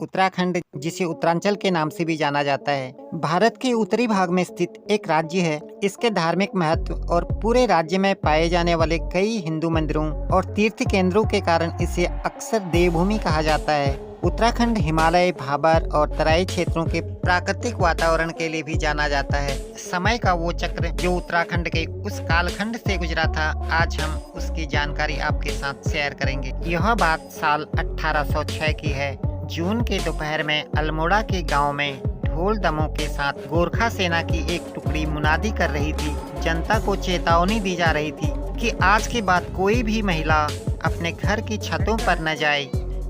उत्तराखंड, जिसे उत्तरांचल के नाम से भी जाना जाता है, भारत के उत्तरी भाग में स्थित एक राज्य है। इसके धार्मिक महत्व और पूरे राज्य में पाए जाने वाले कई हिंदू मंदिरों और तीर्थ केंद्रों के कारण इसे अक्सर देवभूमि कहा जाता है। उत्तराखंड हिमालय, भाबर और तराई क्षेत्रों के प्राकृतिक वातावरण के लिए भी जाना जाता है। समय का वो चक्र जो उत्तराखंड के उस कालखंड से गुजरा था, आज हम उसकी जानकारी आपके साथ शेयर करेंगे। यह बात साल 1806 की है। जून के दोपहर में अल्मोड़ा के गांव में ढोल दमों के साथ गोरखा सेना की एक टुकड़ी मुनादी कर रही थी। जनता को चेतावनी दी जा रही थी कि आज के बाद कोई भी महिला अपने घर की छतों पर न जाए।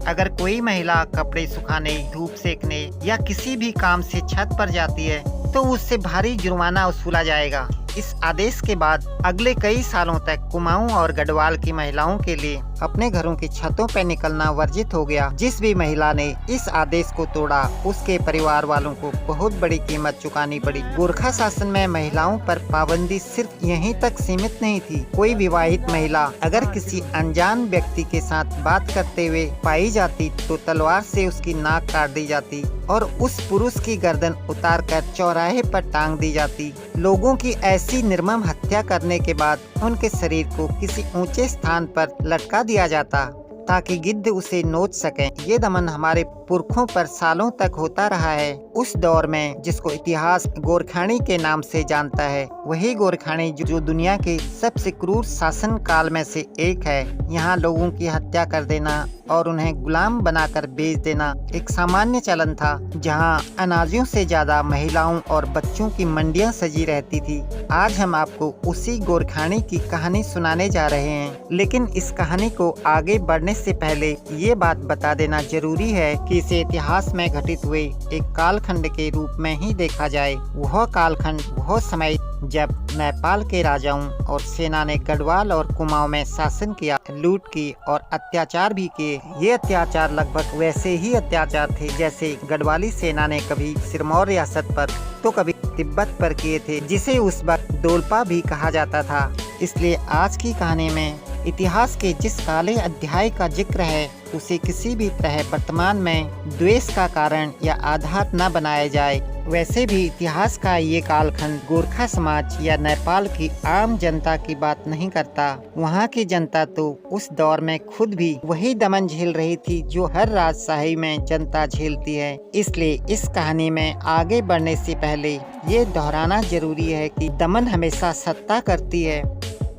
अगर कोई महिला कपड़े सुखाने, धूप सेकने या किसी भी काम से छत पर जाती है तो उससे भारी जुर्माना वसूला जाएगा। इस आदेश के बाद अगले कई सालों तक कुमाऊं और गढ़वाल की महिलाओं के लिए अपने घरों की छतों पर निकलना वर्जित हो गया। जिस भी महिला ने इस आदेश को तोड़ा, उसके परिवार वालों को बहुत बड़ी कीमत चुकानी पड़ी। गोरखा शासन में महिलाओं पर पाबंदी सिर्फ यहीं तक सीमित नहीं थी। कोई विवाहित महिला अगर किसी अनजान व्यक्ति के साथ बात करते हुए पाई जाती तो तलवार से उसकी नाक काट दी जाती और उस पुरुष की गर्दन उतारकर चौराहे पर टांग दी जाती। लोगों की ऐसी निर्मम हत्या करने के बाद उनके शरीर को किसी ऊंचे स्थान पर लटका दिया जाता ताकि गिद्ध उसे नोच सकें। ये दमन हमारे पुरखों पर सालों तक होता रहा है। उस दौर में जिसको इतिहास गोरखानी के नाम से जानता है, वही गोरखानी जो दुनिया के सबसे क्रूर शासन काल में से एक है। यहाँ लोगों की हत्या कर देना और उन्हें गुलाम बनाकर बेच देना एक सामान्य चलन था। जहाँ अनाजियों से ज्यादा महिलाओं और बच्चों की मंडियाँ सजी रहती थी। आज हम आपको उसी गोरखानी की कहानी सुनाने जा रहे हैं, लेकिन इस कहानी को आगे बढ़ने से पहले ये बात बता देना जरूरी है कि इसे इतिहास में घटित हुए एक कालखंड के रूप में ही देखा जाए। वह कालखंड, वह समय जब नेपाल के राजाओं और सेना ने गढ़वाल और कुमाऊं में शासन किया, लूट की और अत्याचार भी किए। ये अत्याचार लगभग वैसे ही अत्याचार थे जैसे गढ़वाली सेना ने कभी सिरमौर रियासत पर तो कभी तिब्बत पर किए थे, जिसे उस वक्त डोलपा भी कहा जाता था। इसलिए आज की कहानी में इतिहास के जिस काले अध्याय का जिक्र है, उसे किसी भी तरह वर्तमान में द्वेष का कारण या आधार न बनाया जाए। वैसे भी इतिहास का ये कालखंड गोरखा समाज या नेपाल की आम जनता की बात नहीं करता। वहाँ की जनता तो उस दौर में खुद भी वही दमन झेल रही थी जो हर राजशाही में जनता झेलती है। इसलिए इस कहानी में आगे बढ़ने से पहले ये दोहराना जरूरी है कि दमन हमेशा सत्ता करती है,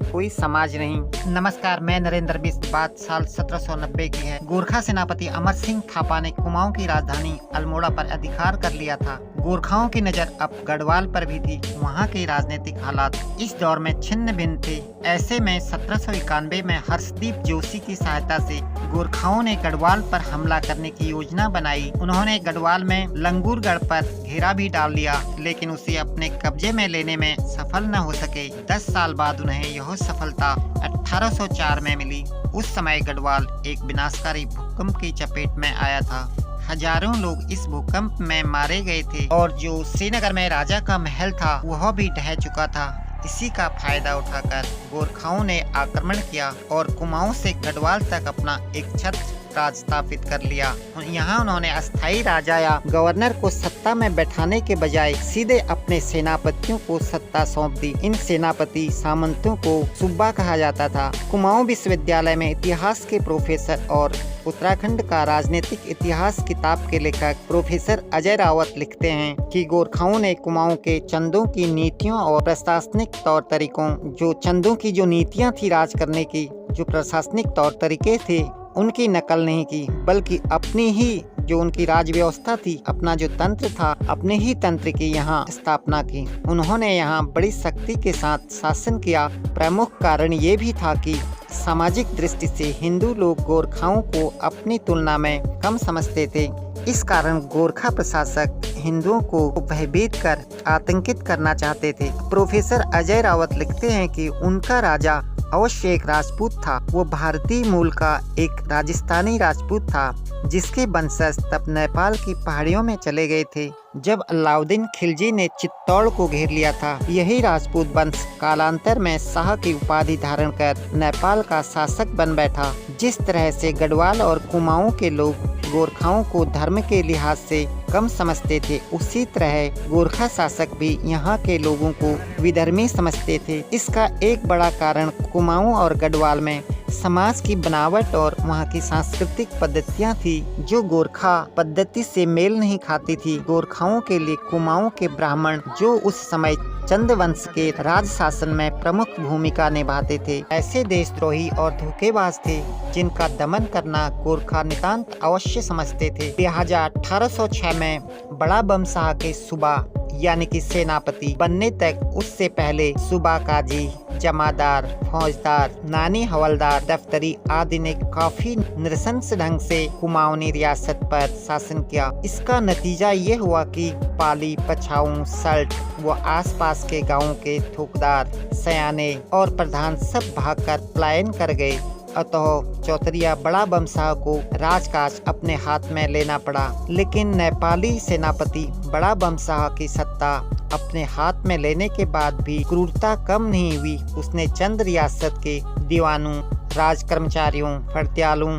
कोई समाज नहीं। नमस्कार, मैं नरेंद्र बिष्ट। बात साल 1790 की है। गोरखा सेनापति अमर सिंह थापा ने कुमाऊं की राजधानी अल्मोड़ा पर अधिकार कर लिया था। गोरखाओं की नजर अब गढ़वाल पर भी थी। वहां के राजनीतिक हालात इस दौर में छिन्न भिन्न थे। ऐसे में 1791 में हर्षदीप जोशी की सहायता से गोरखाओं ने गढ़वाल पर हमला करने की योजना बनाई। उन्होंने गढ़वाल में लंगूरगढ़ पर घेरा भी डाल लिया, लेकिन उसे अपने कब्जे में लेने में सफल न हो सके। 10 साल बाद उन्हें यह सफलता 1804 में मिली। उस समय गढ़वाल एक विनाशकारी भूकंप की चपेट में आया था। हजारों लोग इस भूकंप में मारे गए थे और जो श्रीनगर में राजा का महल था वह भी ढह चुका था। इसी का फायदा उठाकर गोरखाओं ने आक्रमण किया और कुमाऊं से गढ़वाल तक अपना एक छत्र राज स्थापित कर लिया। यहाँ उन्होंने अस्थायी राजा या गवर्नर को सत्ता में बैठाने के बजाय सीधे अपने सेनापतियों को सत्ता सौंप दी। इन सेनापति सामंतों को सुब्बा कहा जाता था। कुमाऊं विश्वविद्यालय में इतिहास के प्रोफेसर और उत्तराखंड का राजनीतिक इतिहास किताब के लेखक प्रोफेसर अजय रावत लिखते हैं कि गोरखाओं ने कुमाऊं के चंदों की नीतियों और प्रशासनिक तौर तरीकों, जो चंदों की जो नीतियां थी राज करने की, जो प्रशासनिक तौर तरीके थे, उनकी नकल नहीं की, बल्कि अपनी ही जो उनकी राज व्यवस्था थी, अपना जो तंत्र था, अपने ही तंत्र की यहाँ स्थापना की। उन्होंने यहाँ बड़ी शक्ति के साथ शासन किया। प्रमुख कारण ये भी था कि सामाजिक दृष्टि से हिंदू लोग गोरखाओं को अपनी तुलना में कम समझते थे। इस कारण गोरखा प्रशासक हिंदुओं को भयभीत कर आतंकित करना चाहते थे। प्रोफेसर अजय रावत लिखते हैं कि उनका राजा अवश्य एक राजपूत था। वो भारतीय मूल का एक राजस्थानी राजपूत था जिसके वंशज तब नेपाल की पहाड़ियों में चले गए थे जब अलाउद्दीन खिलजी ने चित्तौड़ को घेर लिया था। यही राजपूत वंश कालांतर में शाह की उपाधि धारण कर नेपाल का शासक बन बैठा। जिस तरह से गढ़वाल और कुमाऊं के लोग गोरखाओं को धर्म के लिहाज से कम समझते थे, उसी तरह गोरखा शासक भी यहाँ के लोगों को विधर्मी समझते थे। इसका एक बड़ा कारण कुमाऊं और गढ़वाल में समाज की बनावट और वहाँ की सांस्कृतिक पद्धतियाँ थी जो गोरखा पद्धति से मेल नहीं खाती थी। गोरखाओं के लिए कुमाऊं के ब्राह्मण, जो उस समय चंद वंश के राज शासन में प्रमुख भूमिका निभाते थे, ऐसे देशद्रोही और धोखेबाज थे जिनका दमन करना गोरखा नितांत अवश्य समझते थे। लिहाजा 1806 में बड़ा बमशाह के सूबा यानी कि सेनापति बनने तक उससे पहले सूबा काजी, जमादार, फौजदार, नानी हवलदार, दफ्तरी आदि ने काफी नृशंस ढंग से कुमाऊनी रियासत पर शासन किया। इसका नतीजा ये हुआ कि पाली, पछाऊ, सल्ट व आसपास के गांवों के थोकदार, सयाने और प्रधान सब भागकर पलायन कर गए। अतः चौतरिया बड़ा बमशाह को राजकाज अपने हाथ में लेना पड़ा। लेकिन नेपाली सेनापति बड़ा बमशाह की सत्ता अपने हाथ में लेने के बाद भी क्रूरता कम नहीं हुई। उसने चंद रियासत के दीवानों, राज कर्मचारियों, फड़त्यालों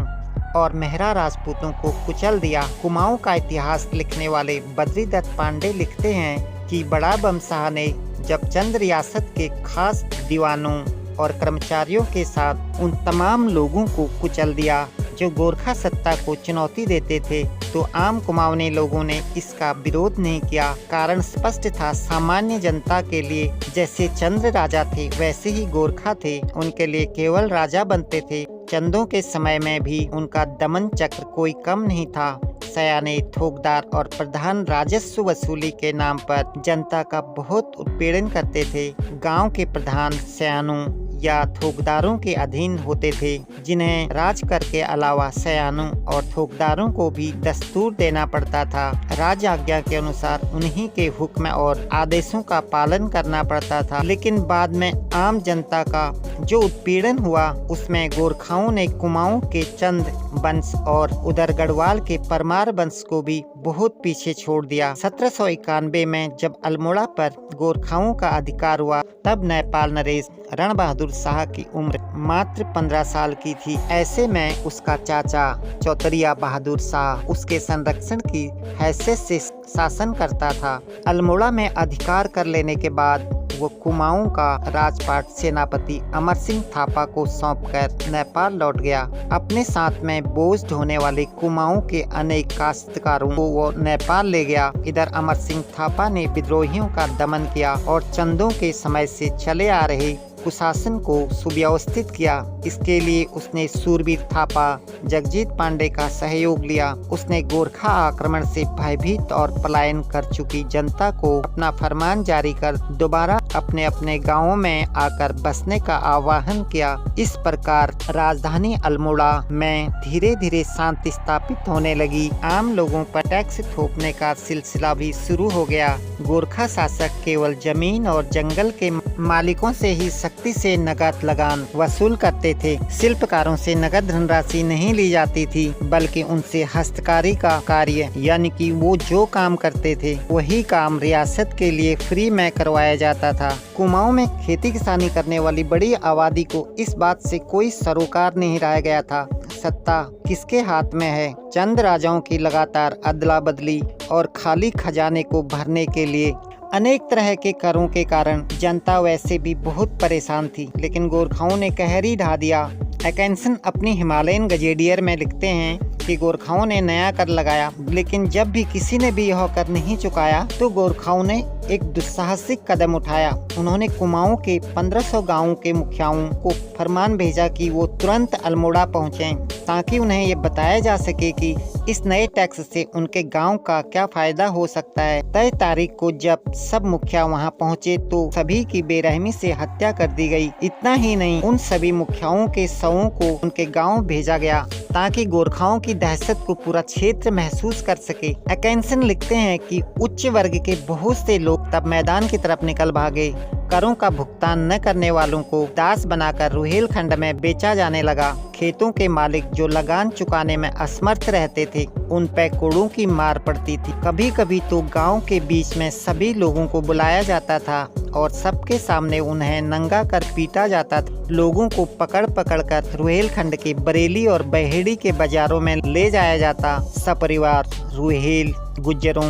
और मेहरा राजपूतों को कुचल दिया। कुमाऊं का इतिहास लिखने वाले बद्रीदत्त पांडे लिखते हैं कि बड़ा बमशाह ने जब चंद रियासत के खास दीवानों और कर्मचारियों के साथ उन तमाम लोगों को कुचल दिया जो गोरखा सत्ता को चुनौती देते थे, तो आम कुमाऊनी लोगों ने इसका विरोध नहीं किया। कारण स्पष्ट था, सामान्य जनता के लिए जैसे चंद्र राजा थे वैसे ही गोरखा थे। उनके लिए केवल राजा बनते थे। चंदों के समय में भी उनका दमन चक्र कोई कम नहीं था। सयाने, थोकदार और प्रधान राजस्व वसूली के नाम पर जनता का बहुत उत्पीड़न करते थे। गांव के प्रधान सयानों या थोकदारों के अधीन होते थे, जिन्हें राजकर के अलावा सयानों और थोकदारों को भी दस्तूर देना पड़ता था। राज आज्ञा के अनुसार उन्हीं के हुक्म और आदेशों का पालन करना पड़ता था। लेकिन बाद में आम जनता का जो उत्पीड़न हुआ, उसमें गोरखाओं ने कुमाऊं के चंद वंश और उधर गढ़वाल के परमार वंश को भी बहुत पीछे छोड़ दिया। 1791 में जब अल्मोड़ा पर गोरखाओं का अधिकार हुआ, तब नेपाल नरेश रण बहादुर शाह की उम्र मात्र 15 साल की थी। ऐसे में उसका चाचा चौतरिया बहादुर शाह उसके संरक्षण की हैसियत से शासन करता था। अल्मोड़ा में अधिकार कर लेने के बाद वो कुमाऊं का राजपाट सेनापति अमर सिंह थापा को सौंपकर नेपाल लौट गया। अपने साथ में बोझ ढोने वाले कुमाऊं के अनेक काश्तकारों को वो नेपाल ले गया। इधर अमर सिंह थापा ने विद्रोहियों का दमन किया और चंदों के समय से चले आ रहे कुशासन को सुव्यवस्थित किया। इसके लिए उसने सूरबीर थापा जगजीत पांडे का सहयोग लिया। उसने गोरखा आक्रमण से भयभीत और पलायन कर चुकी जनता को अपना फरमान जारी कर दोबारा अपने अपने गांवों में आकर बसने का आह्वान किया। इस प्रकार राजधानी अल्मोड़ा में धीरे धीरे शांति स्थापित होने लगी। आम लोगों पर टैक्स थोपने का सिलसिला भी शुरू हो गया। गोरखा शासक केवल जमीन और जंगल के मालिकों से ही सख्ती से नकद लगान वसूल करते थे। शिल्पकारों से नकद धनराशि नहीं ली जाती थी, बल्कि उनसे हस्तकारी का कार्य यानी कि वो जो काम करते थे वही काम रियासत के लिए फ्री में करवाया जाता था। कुमाऊं में खेती किसानी करने वाली बड़ी आबादी को इस बात से कोई सरोकार नहीं रह गया था। सत्ता किसके हाथ में है? चंद राजाओं की लगातार अदला बदली और खाली खजाने को भरने के लिए अनेक तरह के करों के कारण जनता वैसे भी बहुत परेशान थी। लेकिन गोरखाओं ने कहर ही ढा दिया। एकेंसन अपनी हिमालयन गजेडियर में लिखते हैं कि गोरखाओं ने नया कर लगाया, लेकिन जब भी किसी ने भी यह कर नहीं चुकाया तो गोरखाओं ने एक दुस्साहसिक कदम उठाया। उन्होंने कुमाऊं के 1500 गांवों के मुखियाओं को फरमान भेजा कि वो तुरंत अल्मोड़ा पहुंचें, ताकि उन्हें ये बताया जा सके कि इस नए टैक्स से उनके गांव का क्या फायदा हो सकता है। तय तारीख को जब सब मुखिया वहां पहुंचे तो सभी की बेरहमी से हत्या कर दी गई। इतना ही नहीं, उन सभी मुखियाओं के शवों को उनके गांव भेजा गया ताकि गोरखाओं की दहशत को पूरा क्षेत्र महसूस कर सके। एकेंसन लिखते हैं कि उच्च वर्ग के बहुत से लोग तब मैदान की तरफ निकल भागे करों का भुगतान न करने वालों को दास बनाकर रुहेलखंड में बेचा जाने लगा। खेतों के मालिक जो लगान चुकाने में असमर्थ रहते थे, उन पे कोड़ों की मार पड़ती थी। कभी कभी तो गांव के बीच में सभी लोगों को बुलाया जाता था और सबके सामने उन्हें नंगा कर पीटा जाता था। लोगों को पकड़ पकड़ कर रुहेलखंड के बरेली और बहेड़ी के बाजारों में ले जाया जाता। सपरिवार रुहेल गुज्जरों,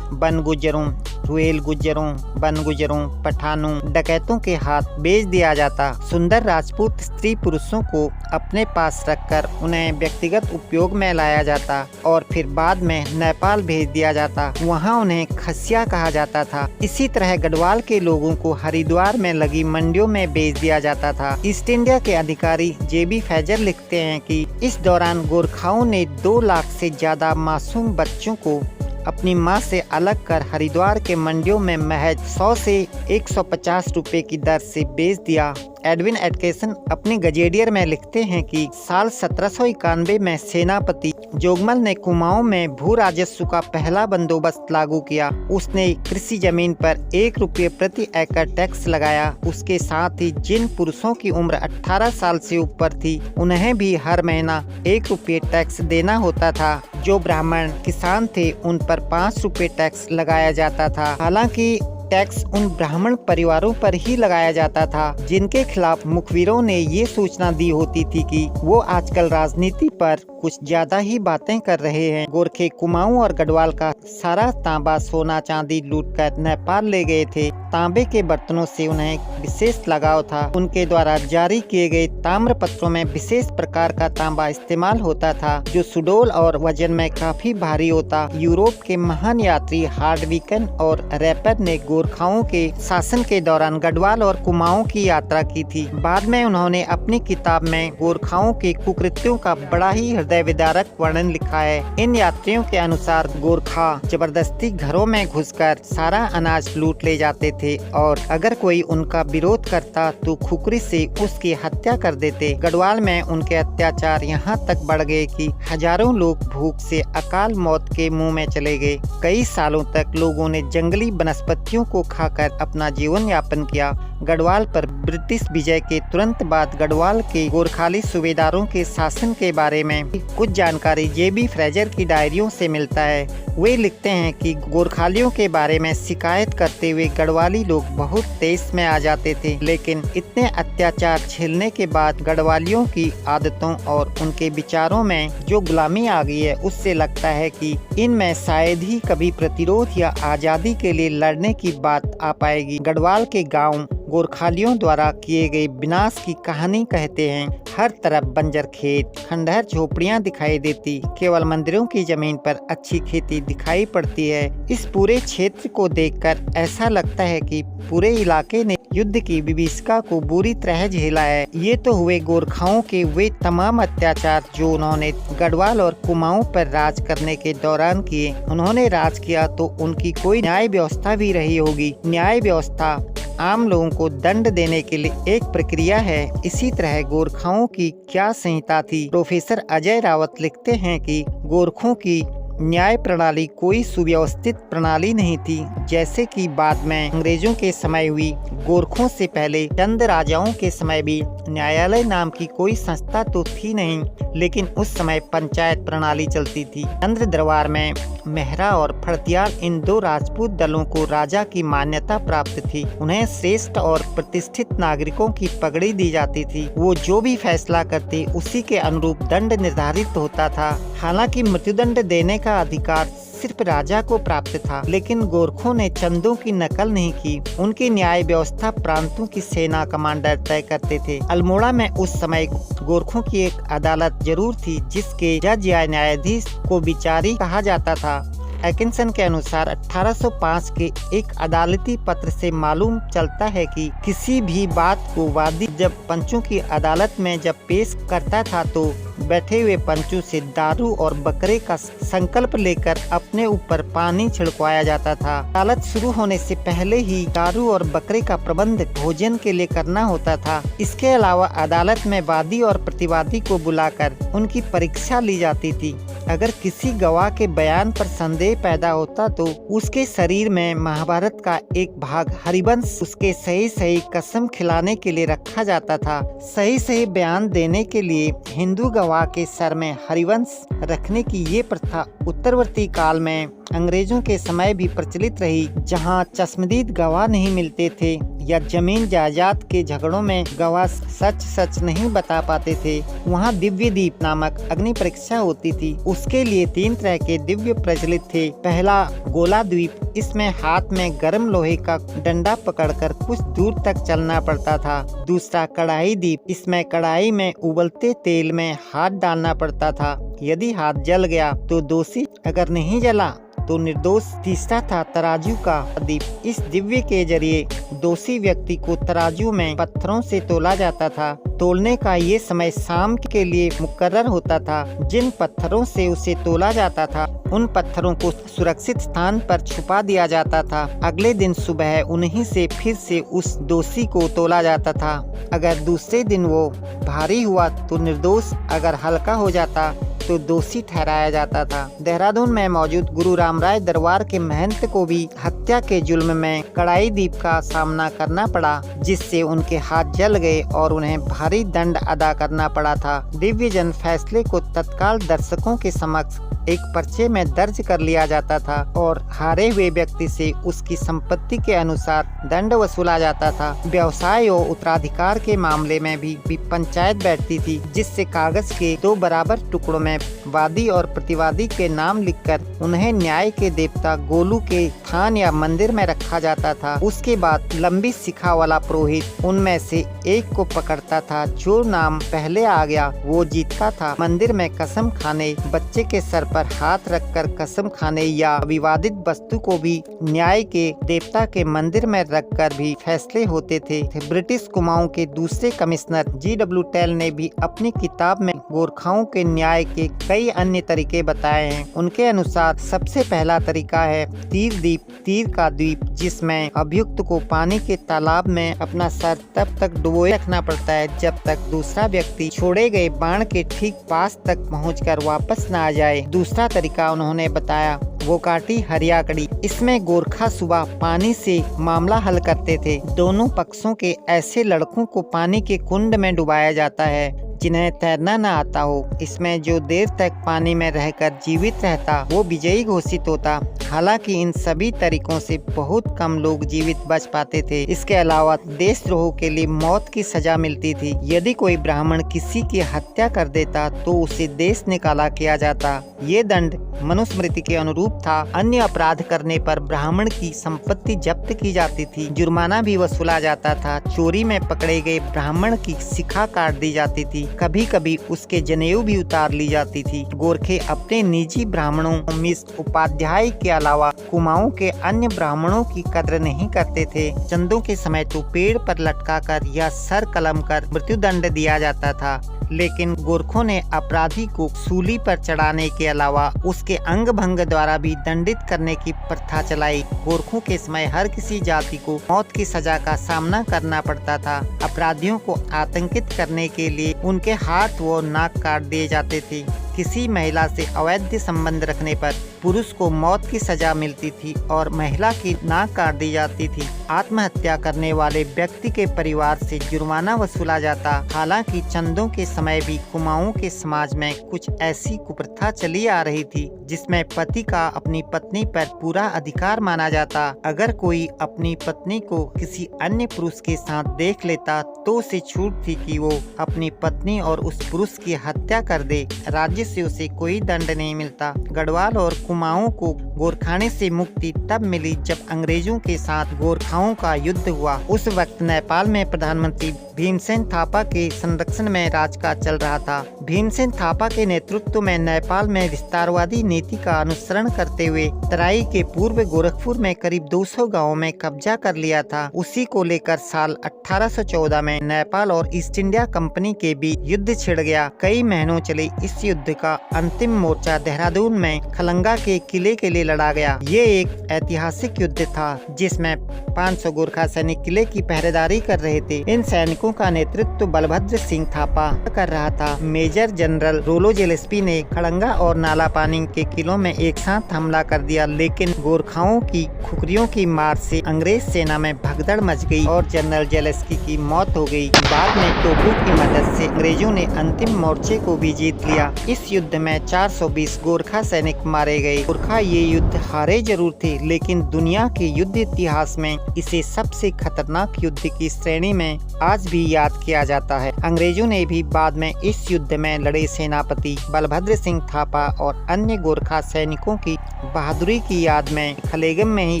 बन गुज्जरों, रुहेल गुज्जरों, बन गुज्जरों, पठानों, डकैतों के हाथ बेच दिया जाता। सुंदर राजपूत स्त्री पुरुषों को अपने पास रखकर उन्हें व्यक्तिगत उपयोग में लाया जाता और फिर बाद में नेपाल भेज दिया जाता। वहां उन्हें खसिया कहा जाता था। इसी तरह गढ़वाल के लोगों को हरिद्वार में लगी मंडियों में बेच दिया जाता था। ईस्ट इंडिया के अधिकारी जेबी फैजर लिखते हैं कि इस दौरान गोरखाओं ने 2 लाख से ज्यादा मासूम बच्चों को अपनी मां से अलग कर हरिद्वार के मंडियों में महज 100 से 150 रुपए की दर से बेच दिया। एडविन एडकेसन अपनी गजेडियर में लिखते हैं कि साल 1791 में सेनापति जोगमल ने कुमाऊं में भू राजस्व का पहला बंदोबस्त लागू किया। उसने कृषि जमीन पर 1 रुपये प्रति एकड़ टैक्स लगाया। उसके साथ ही जिन पुरुषों की उम्र 18 साल से ऊपर थी, उन्हें भी हर महीना 1 रुपये टैक्स देना होता था। जो ब्राह्मण किसान थे, उन पर 5 रुपये टैक्स लगाया जाता था। हालांकि टैक्स उन ब्राह्मण परिवारों पर ही लगाया जाता था जिनके खिलाफ मुखबिरों ने ये सूचना दी होती थी कि वो आजकल राजनीति पर कुछ ज्यादा ही बातें कर रहे हैं। गोरखे कुमाऊं और गढ़वाल का सारा तांबा, सोना, चांदी लूटकर नेपाल ले गए थे। तांबे के बर्तनों से उन्हें विशेष लगाव था। उनके द्वारा जारी किए गए ताम्र पत्रों में विशेष प्रकार का तांबा इस्तेमाल होता था, जो सुडोल और वजन में काफी भारी होता। यूरोप के महान यात्री हार्डविकन और रैपर ने गोरखाओं के शासन के दौरान गढ़वाल और कुमाऊं की यात्रा की थी। बाद में उन्होंने अपनी किताब में गोरखाओं के कुकृत्यों का बड़ा ही हृदय विदारक वर्णन लिखा है। इन यात्रियों के अनुसार गोरखा जबरदस्ती घरों में घुसकर सारा अनाज लूट ले जाते थे और अगर कोई उनका विरोध करता तो खुकरी से उसकी हत्या कर देते। गढ़वाल में उनके अत्याचार यहाँ तक बढ़ गए कि हजारों लोग भूख से अकाल मौत के मुंह में चले गए। कई सालों तक लोगों ने जंगली वनस्पतियों को खाकर अपना जीवन यापन किया। गढ़वाल पर ब्रिटिश विजय के तुरंत बाद गढ़वाल के गोरखाली सूबेदारों के शासन के बारे में कुछ जानकारी जेबी फ्रेजर की डायरियों से मिलता है। वे लिखते हैं कि गोरखालियों के बारे में शिकायत करते हुए गढ़वाली लोग बहुत तेज में आ जाते थे, लेकिन इतने अत्याचार झेलने के बाद गढ़वालियों की आदतों और उनके विचारों में जो गुलामी आ गई है, उससे लगता है कि इनमें शायद ही कभी प्रतिरोध या आजादी के लिए लड़ने की बात आ पाएगी। गढ़वाल के गांव गोरखालियों द्वारा किए गए विनाश की कहानी कहते हैं। हर तरफ बंजर खेत, खंडहर झोपड़ियां दिखाई देती, केवल मंदिरों की जमीन पर अच्छी खेती दिखाई पड़ती है। इस पूरे क्षेत्र को देखकर ऐसा लगता है कि पूरे इलाके ने युद्ध की विभीषिका को बुरी तरह झेला है। ये तो हुए गोरखाओं के वे तमाम अत्याचार जो उन्होंने गढ़वाल और कुमाऊं पर राज करने के दौरान किए। उन्होंने राज किया तो उनकी कोई न्याय व्यवस्था भी रही होगी। न्याय व्यवस्था आम लोगों को दंड देने के लिए एक प्रक्रिया है। इसी तरह गोरखाओं की क्या संहिता थी। प्रोफेसर अजय रावत लिखते हैं कि गोरखों की न्याय प्रणाली कोई सुव्यवस्थित प्रणाली नहीं थी, जैसे कि बाद में अंग्रेजों के समय हुई। गोरखों से पहले चंद राजाओं के समय भी न्यायालय नाम की कोई संस्था तो थी नहीं, लेकिन उस समय पंचायत प्रणाली चलती थी। चंद्र दरबार में मेहरा और फड़तियाल इन 2 राजपूत दलों को राजा की मान्यता प्राप्त थी। उन्हें श्रेष्ठ और प्रतिष्ठित नागरिकों की पगड़ी दी जाती थी। वो जो भी फैसला करते उसी के अनुरूप दंड निर्धारित होता था। हालांकि मृत्युदंड देने का अधिकार सिर्फ राजा को प्राप्त था, लेकिन गोरखों ने चंदों की नकल नहीं की। उनकी न्याय व्यवस्था प्रांतों की सेना कमांडर तय करते थे। अल्मोड़ा में उस समय गोरखों की एक अदालत जरूर थी, जिसके जज या न्यायाधीश को विचारी कहा जाता था। एकिंसन के अनुसार 1805 के एक अदालती पत्र से मालूम चलता है कि किसी भी बात को वादी जब पंचों की अदालत में जब पेश करता था तो बैठे हुए पंचों से दारू और बकरे का संकल्प लेकर अपने ऊपर पानी छिड़कवाया जाता था। अदालत शुरू होने से पहले ही दारू और बकरे का प्रबंध भोजन के लिए करना होता था। इसके अलावा अदालत में वादी और प्रतिवादी को बुलाकर उनकी परीक्षा ली जाती थी। अगर किसी गवाह के बयान पर संदेह पैदा होता तो उसके शरीर में महाभारत का एक भाग हरिवंश उसके सही सही कसम खिलाने के लिए रखा जाता था। सही सही बयान देने के लिए हिंदू गवाह के सर में हरिवंश रखने की ये प्रथा उत्तरवर्ती काल में अंग्रेजों के समय भी प्रचलित रही। जहां चश्मदीद गवाह नहीं मिलते थे या जमीन जायदाद के झगड़ों में गवाह सच सच नहीं बता पाते थे, वहां दिव्य दीप नामक अग्नि परीक्षा होती थी। उसके लिए 3 तरह के दिव्य प्रचलित थे। पहला गोला द्वीप, इसमें हाथ में गर्म लोहे का डंडा पकड़कर कुछ दूर तक चलना पड़ता था। दूसरा कढ़ाई दीप, इसमें कढ़ाई में उबलते तेल में हाथ डालना पड़ता था। यदि हाथ जल गया तो दोषी, अगर नहीं जला तो निर्दोष। तीसरा था तराजू का दीप। इस दिव्य के जरिए दोषी व्यक्ति को तराजू में पत्थरों से तोला जाता था। तोलने का ये समय शाम के लिए मुकर्रर होता था। जिन पत्थरों से उसे तोला जाता था उन पत्थरों को सुरक्षित स्थान पर छुपा दिया जाता था। अगले दिन सुबह उन्हीं से फिर से उस दोषी को तोला जाता था। अगर दूसरे दिन वो भारी हुआ तो निर्दोष, अगर हल्का हो जाता तो दोषी ठहराया जाता था। देहरादून में मौजूद गुरु रामराय दरबार के महंत को भी हत्या के जुल्म में कड़ाई दीप का सामना करना पड़ा, जिससे उनके हाथ जल गए और उन्हें भारी दंड अदा करना पड़ा था। दिव्य जन फैसले को तत्काल दर्शकों के समक्ष एक पर्चे में दर्ज कर लिया जाता था और हारे हुए व्यक्ति से उसकी संपत्ति के अनुसार दंड वसूला जाता था। व्यवसाय और उत्तराधिकार के मामले में भी पंचायत बैठती थी, जिससे कागज के 2 बराबर टुकड़ों में वादी और प्रतिवादी के नाम लिखकर उन्हें न्याय के देवता गोलू के थान या मंदिर में रखा जाता था। उसके बाद लंबी शिखा वाला पुरोहित उनमें से एक को पकड़ता था। जो नाम पहले आ गया वो जीतता था। मंदिर में कसम खाने, बच्चे के सर पर हाथ रखकर कसम खाने या विवादित वस्तु को भी न्याय के देवता के मंदिर में रखकर भी फैसले होते थे। ब्रिटिश कुमाऊं के दूसरे कमिश्नर G.W. टेल ने भी अपनी किताब में गोरखाओं के न्याय के कई अन्य तरीके बताए हैं। उनके अनुसार सबसे पहला तरीका है तीर दीप, तीर का द्वीप, जिसमें अभियुक्त को पानी के तालाब में अपना सर तब तक डुबोए रखना पड़ता है जब तक दूसरा व्यक्ति छोड़े गए बाण के ठीक पास तक पहुंचकर वापस न आ जाए। दूसरा तरीका उन्होंने बताया वो काटी हरियाकड़ी। इसमें गोरखा सुबह पानी से मामला हल करते थे। दोनों पक्षों के ऐसे लड़कों को पानी के कुंड में डुबाया जाता है जिन्हें तैरना न आता हो। इसमें जो देर तक पानी में रहकर जीवित रहता वो विजयी घोषित होता। हालांकि इन सभी तरीकों से बहुत कम लोग जीवित बच पाते थे। इसके अलावा देशद्रोह के लिए मौत की सजा मिलती थी। यदि कोई ब्राह्मण किसी की हत्या कर देता तो उसे देश निकाला किया जाता। ये दंड मनुस्मृति के अनुरूप था। अन्य अपराध करने पर ब्राह्मण की संपत्ति जब्त की जाती थी। जुर्माना भी वसूला जाता था। चोरी में पकड़े गए ब्राह्मण की शिखा काट दी जाती थी। कभी कभी उसके जनेऊ भी उतार ली जाती थी। गोरखे अपने निजी ब्राह्मणों मिश्र उपाध्याय के अलावा कुमाऊं के अन्य ब्राह्मणों की कद्र नहीं करते थे। चंदों के समय तो पेड़ पर लटकाकर या सर कलम कर मृत्युदंड दिया जाता था, लेकिन गोरखों ने अपराधी को सूली पर चढ़ाने के अलावा उसके अंग भंग द्वारा भी दंडित करने की प्रथा चलाई। गोरखों के समय हर किसी जाति को मौत की सजा का सामना करना पड़ता था। अपराधियों को आतंकित करने के लिए उनके हाथ व नाक काट दिए जाते थे। किसी महिला से अवैध संबंध रखने पर पुरुष को मौत की सजा मिलती थी और महिला की नाक काट दी जाती थी। आत्महत्या करने वाले व्यक्ति के परिवार से जुर्माना वसूला जाता। हालांकि चंदों के समय भी कुमाऊं के समाज में कुछ ऐसी कुप्रथा चली आ रही थी जिसमें पति का अपनी पत्नी पर पूरा अधिकार माना जाता। अगर कोई अपनी पत्नी को किसी अन्य पुरुष के साथ देख लेता तो उसे छूट थी कि वो अपनी पत्नी और उस पुरुष की हत्या कर दे। राज्य से उसे कोई दंड नहीं मिलता। गढ़वाल और कुमाऊं को गोरखाने से मुक्ति तब मिली जब अंग्रेजों के साथ गोरखाओं का युद्ध हुआ। उस वक्त नेपाल में प्रधानमंत्री भीमसेन थापा के संरक्षण में राजकाज चल रहा था। भीमसेन थापा के नेतृत्व में नेपाल में विस्तारवादी नीति का अनुसरण करते हुए तराई के पूर्व गोरखपुर में करीब 200 गांवों में कब्जा कर लिया था। उसी को लेकर साल 1814 में नेपाल और ईस्ट इंडिया कंपनी के बीच युद्ध छिड़ गया। कई महीनों चले इस युद्ध का अंतिम मोर्चा देहरादून में खलंगा के किले के लिए लड़ा गया। ये एक ऐतिहासिक युद्ध था जिसमें 500 गोरखा सैनिक किले की पहरेदारी कर रहे थे। इन सैनिकों का नेतृत्व बलभद्र सिंह थापा कर रहा था। मेजर मेजर जनरल रोलो जिलेस्पी ने खड़ंगा और नाला पानी के किलों में एक साथ हमला कर दिया, लेकिन गोरखाओं की खुखरियों की मार से अंग्रेज सेना में भगदड़ मच गई और जनरल जिलेस्पी की मौत हो गई। बाद में टोपू की मदद से अंग्रेजों ने अंतिम मोर्चे को भी जीत लिया। इस युद्ध में 420 गोरखा सैनिक मारे गए। गोरखा ये युद्ध हारे जरूर थे, लेकिन दुनिया के युद्ध इतिहास में इसे सबसे खतरनाक युद्ध की श्रेणी में आज भी याद किया जाता है। अंग्रेजों ने भी बाद में इस युद्ध में लड़े सेनापति बलभद्र सिंह थापा और अन्य गोरखा सैनिकों की बहादुरी की याद में खलेगम में ही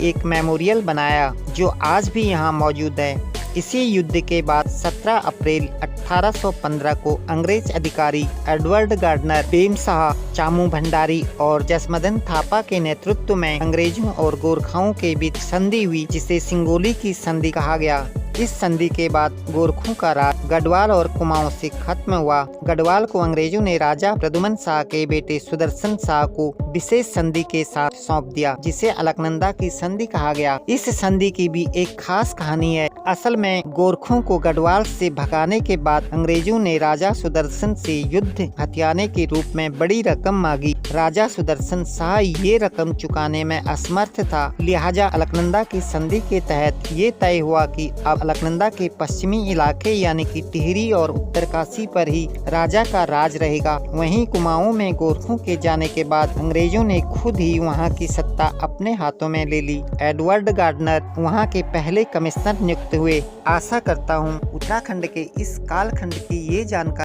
एक मेमोरियल बनाया, जो आज भी यहाँ मौजूद है। इसी युद्ध के बाद 17 अप्रैल 1815 को अंग्रेज अधिकारी एडवर्ड गार्डनर, भीमशाह, चामू भंडारी और जसमदन थापा के नेतृत्व में अंग्रेजों और गोरखाओं के बीच संधि हुई, जिसे सिंगोली की संधि कहा गया। इस संधि के बाद गोरखों का राज गढ़वाल और कुमाऊं से खत्म हुआ। गढ़वाल को अंग्रेजों ने राजा प्रद्युमन शाह के बेटे सुदर्शन शाह को विशेष संधि के साथ सौंप दिया, जिसे अलकनंदा की संधि कहा गया। इस संधि की भी एक खास कहानी है। असल में गोरखों को गढ़वाल से भगाने के बाद अंग्रेजों ने राजा सुदर्शन से युद्ध हथियाने के रूप में बड़ी रकम मांगी। राजा सुदर्शन शाह ये रकम चुकाने में असमर्थ था, लिहाजा अलकनंदा की संधि के तहत ये तय हुआ कि अब अलकनंदा के पश्चिमी इलाके यानी कि टिहरी और उत्तरकाशी पर ही राजा का राज रहेगा। वहीं कुमाऊं में गोरखों के जाने के बाद अंग्रेजों ने खुद ही वहां की सत्ता अपने हाथों में ले ली। एडवर्ड गार्डनर वहां के पहले कमिश्नर नियुक्त हुए। आशा करता हूं उत्तराखंड के इस कालखंड की ये जानकारी